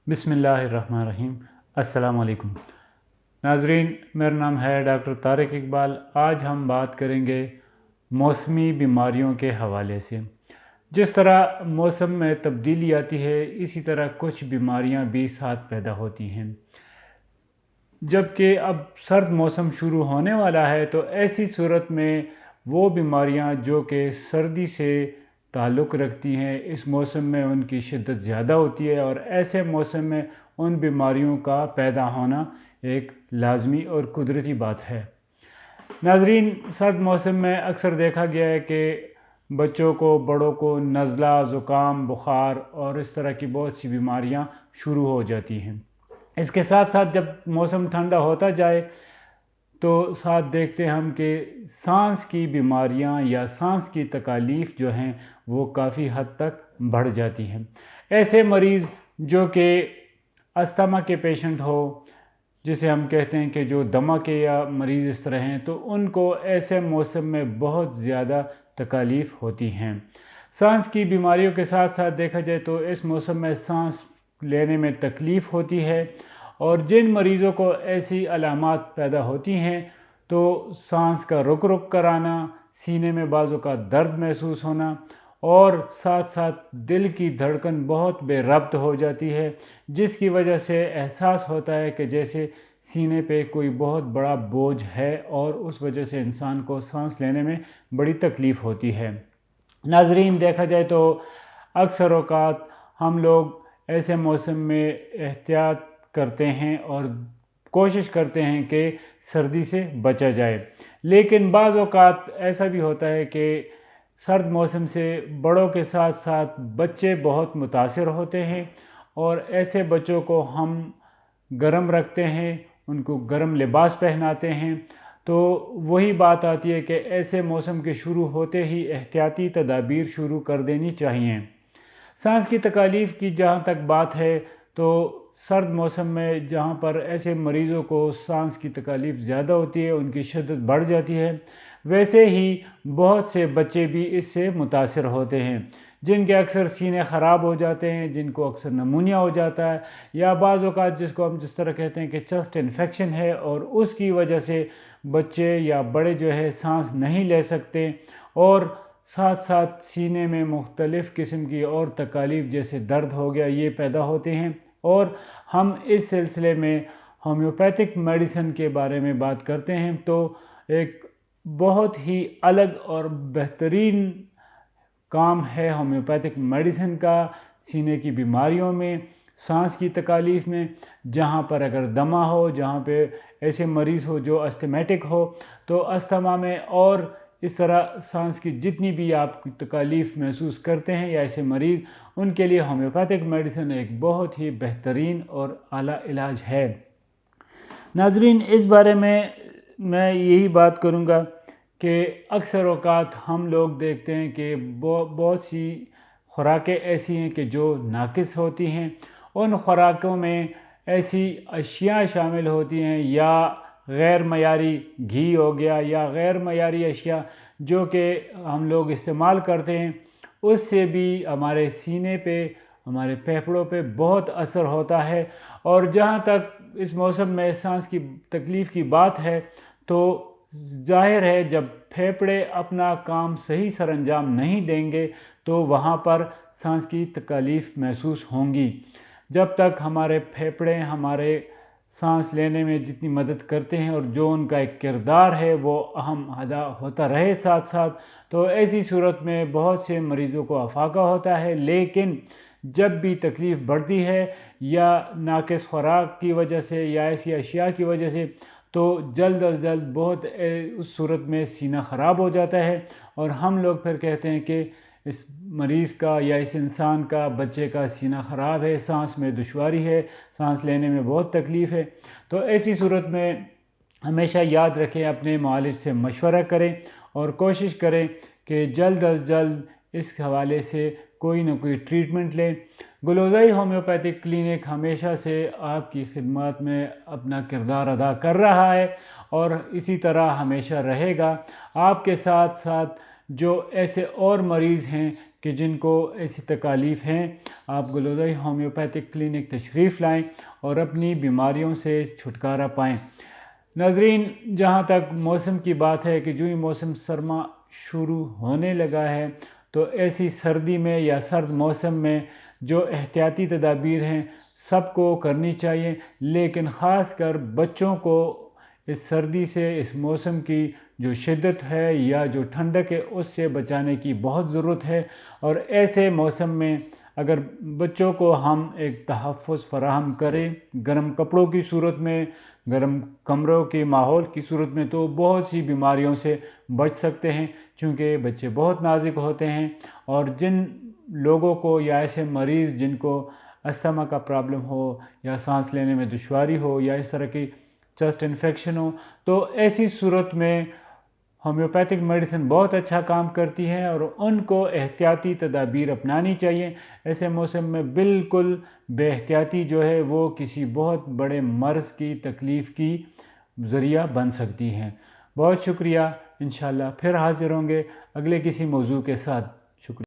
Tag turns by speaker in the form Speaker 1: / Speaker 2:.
Speaker 1: بسم اللہ الرحمن الرحیم۔ السلام علیکم ناظرین، میرا نام ہے ڈاکٹر طارق اقبال۔ آج ہم بات کریں گے موسمی بیماریوں کے حوالے سے۔ جس طرح موسم میں تبدیلی آتی ہے، اسی طرح کچھ بیماریاں بھی ساتھ پیدا ہوتی ہیں۔ جبکہ اب سرد موسم شروع ہونے والا ہے، تو ایسی صورت میں وہ بیماریاں جو کہ سردی سے تعلق رکھتی ہیں، اس موسم میں ان کی شدت زیادہ ہوتی ہے، اور ایسے موسم میں ان بیماریوں کا پیدا ہونا ایک لازمی اور قدرتی بات ہے۔ ناظرین، سرد موسم میں اکثر دیکھا گیا ہے کہ بچوں کو، بڑوں کو نزلہ، زکام، بخار اور اس طرح کی بہت سی بیماریاں شروع ہو جاتی ہیں۔ اس کے ساتھ ساتھ جب موسم ٹھنڈا ہوتا جائے تو ساتھ دیکھتے ہیں ہم کہ سانس کی بیماریاں یا سانس کی تکالیف جو ہیں وہ کافی حد تک بڑھ جاتی ہیں۔ ایسے مریض جو کہ استھما کے پیشنٹ ہو، جسے ہم کہتے ہیں کہ جو دمہ کے یا مریض اس طرح ہیں، تو ان کو ایسے موسم میں بہت زیادہ تکالیف ہوتی ہیں۔ سانس کی بیماریوں کے ساتھ ساتھ دیکھا جائے تو اس موسم میں سانس لینے میں تکلیف ہوتی ہے، اور جن مریضوں کو ایسی علامات پیدا ہوتی ہیں تو سانس کا رک رک کر آنا، سینے میں بعض اوقات درد محسوس ہونا، اور ساتھ ساتھ دل کی دھڑکن بہت بے ربط ہو جاتی ہے، جس کی وجہ سے احساس ہوتا ہے کہ جیسے سینے پہ کوئی بہت بڑا بوجھ ہے، اور اس وجہ سے انسان کو سانس لینے میں بڑی تکلیف ہوتی ہے۔ ناظرین، دیکھا جائے تو اکثر اوقات ہم لوگ ایسے موسم میں احتیاط کرتے ہیں اور کوشش کرتے ہیں کہ سردی سے بچا جائے، لیکن بعض اوقات ایسا بھی ہوتا ہے کہ سرد موسم سے بڑوں کے ساتھ ساتھ بچے بہت متاثر ہوتے ہیں، اور ایسے بچوں کو ہم گرم رکھتے ہیں، ان کو گرم لباس پہناتے ہیں۔ تو وہی بات آتی ہے کہ ایسے موسم کے شروع ہوتے ہی احتیاطی تدابیر شروع کر دینی چاہیے۔ سانس کی تکالیف کی جہاں تک بات ہے، تو سرد موسم میں جہاں پر ایسے مریضوں کو سانس کی تکالیف زیادہ ہوتی ہے، ان کی شدت بڑھ جاتی ہے، ویسے ہی بہت سے بچے بھی اس سے متاثر ہوتے ہیں، جن کے اکثر سینے خراب ہو جاتے ہیں، جن کو اکثر نمونیا ہو جاتا ہے، یا بعض اوقات جس کو ہم جس طرح کہتے ہیں کہ چسٹ انفیکشن ہے، اور اس کی وجہ سے بچے یا بڑے جو ہے سانس نہیں لے سکتے، اور ساتھ ساتھ سینے میں مختلف قسم کی اور تکالیف جیسے درد ہو گیا، یہ پیدا ہوتے ہیں۔ اور ہم اس سلسلے میں ہومیوپیتھک میڈیسن کے بارے میں بات کرتے ہیں، تو ایک بہت ہی الگ اور بہترین کام ہے ہومیوپیتھک میڈیسن کا سینے کی بیماریوں میں، سانس کی تکالیف میں۔ جہاں پر اگر دمہ ہو، جہاں پہ ایسے مریض ہو جو استھمیٹک ہو، تو استھما میں اور اس طرح سانس کی جتنی بھی آپ تکالیف محسوس کرتے ہیں یا ایسے مریض، ان کے لیے ہومیوپیتھک میڈیسن ایک بہت ہی بہترین اور اعلیٰ علاج ہے۔ ناظرین، اس بارے میں یہی بات کروں گا کہ اکثر اوقات ہم لوگ دیکھتے ہیں کہ بہت سی خوراکیں ایسی ہیں کہ جو ناقص ہوتی ہیں۔ ان خوراکوں میں ایسی اشیاء شامل ہوتی ہیں، یا غیر معیاری گھی ہو گیا، یا غیر معیاری اشیاء جو کہ ہم لوگ استعمال کرتے ہیں، اس سے بھی ہمارے سینے پہ، ہمارے پھیپھڑوں پہ بہت اثر ہوتا ہے۔ اور جہاں تک اس موسم میں سانس کی تکلیف کی بات ہے، تو ظاہر ہے جب پھیپھڑے اپنا کام صحیح سر انجام نہیں دیں گے تو وہاں پر سانس کی تکالیف محسوس ہوں گی۔ جب تک ہمارے پھیپھڑے ہمارے سانس لینے میں جتنی مدد کرتے ہیں، اور جو ان کا ایک کردار ہے وہ اہم ادا ہوتا رہے ساتھ ساتھ، تو ایسی صورت میں بہت سے مریضوں کو افاقہ ہوتا ہے۔ لیکن جب بھی تکلیف بڑھتی ہے، یا ناقص خوراک کی وجہ سے یا ایسی اشیاء کی وجہ سے، تو جلد از جلد بہت اس صورت میں سینہ خراب ہو جاتا ہے، اور ہم لوگ پھر کہتے ہیں کہ اس مریض کا یا اس انسان کا، بچے کا سینہ خراب ہے، سانس میں دشواری ہے، سانس لینے میں بہت تکلیف ہے۔ تو ایسی صورت میں ہمیشہ یاد رکھیں، اپنے معالج سے مشورہ کریں، اور کوشش کریں کہ جلد از جلد اس حوالے سے کوئی نہ کوئی ٹریٹمنٹ لیں۔ گلوزائی ہومیوپیتھک کلینک ہمیشہ سے آپ کی خدمات میں اپنا کردار ادا کر رہا ہے، اور اسی طرح ہمیشہ رہے گا۔ آپ کے ساتھ ساتھ جو ایسے اور مریض ہیں کہ جن کو ایسی تکالیف ہیں، آپ گلوزائی ہومیوپیتھک کلینک تشریف لائیں اور اپنی بیماریوں سے چھٹکارا پائیں۔ ناظرین، جہاں تک موسم کی بات ہے کہ جو ہی موسم سرما شروع ہونے لگا ہے تو ایسی سردی میں یا سرد موسم میں جو احتیاطی تدابیر ہیں سب کو کرنی چاہیے، لیکن خاص کر بچوں کو اس سردی سے، اس موسم کی جو شدت ہے یا جو ٹھنڈک ہے اس سے بچانے کی بہت ضرورت ہے۔ اور ایسے موسم میں اگر بچوں کو ہم ایک تحفظ فراہم کریں گرم کپڑوں کی صورت میں، گرم کمروں کے ماحول کی صورت میں، تو بہت سی بیماریوں سے بچ سکتے ہیں، چونکہ بچے بہت نازک ہوتے ہیں۔ اور جن لوگوں کو یا ایسے مریض جن کو استھما کا پرابلم ہو یا سانس لینے میں دشواری ہو یا اس طرح کی چسٹ انفیکشن ہو، تو ایسی صورت میں ہومیوپیتھک میڈیسن بہت اچھا کام کرتی ہے اور ان کو احتیاطی تدابیر اپنانی چاہیے۔ ایسے موسم میں بالکل بے احتیاطی جو ہے وہ کسی بہت بڑے مرض کی تکلیف کی ذریعہ بن سکتی ہیں۔ بہت شکریہ، انشاءاللہ پھر حاضر ہوں گے اگلے کسی موضوع کے ساتھ۔